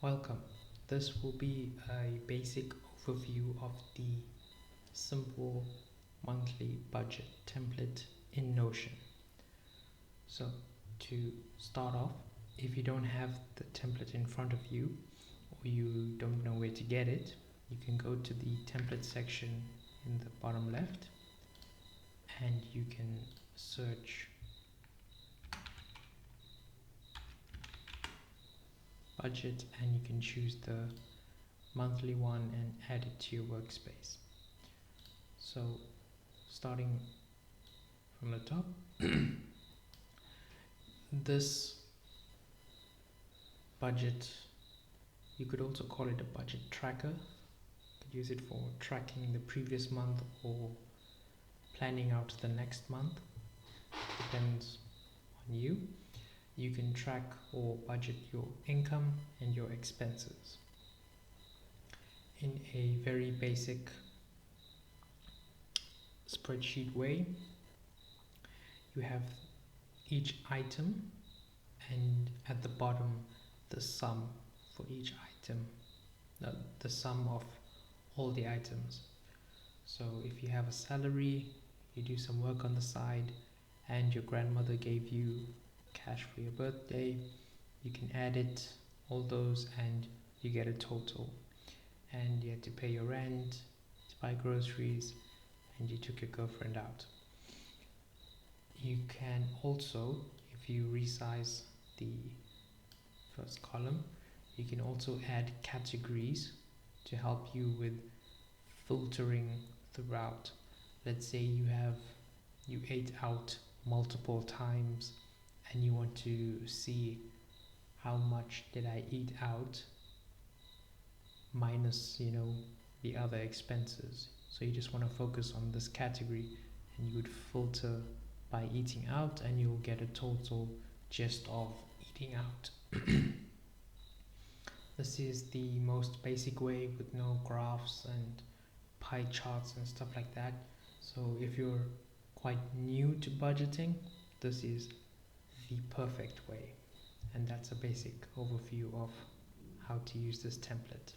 Welcome. This will be a basic overview of the simple monthly budget template in Notion. So, to start off, if you don't have the template in front of you or you don't know where to get it, you can go to the template section in the bottom left and you can search budget and you can choose the monthly one and add it to your workspace. So starting from the top, this budget, you could also call it a budget tracker. You could use it for tracking the previous month or planning out the next month. Depends on you. You can track or budget your income and your expenses in a very basic spreadsheet way. You have each item and at the bottom the sum for each item, the sum of all the items. So if you have a salary, you do some work on the side and your grandmother gave you cash for your birthday, you can add it, all those, and you get a total. And you had to pay your rent, to buy groceries, and you took your girlfriend out. You can also, if you resize the first column, you can also add categories to help you with filtering throughout. Let's say you ate out multiple times and you want to see how much did I eat out minus the other expenses. So you just want to focus on this category and you would filter by eating out and you'll get a total just of eating out. This is the most basic way with no graphs and pie charts and stuff like that. So if you're quite new to budgeting, this is the perfect way. And that's a basic overview of how to use this template.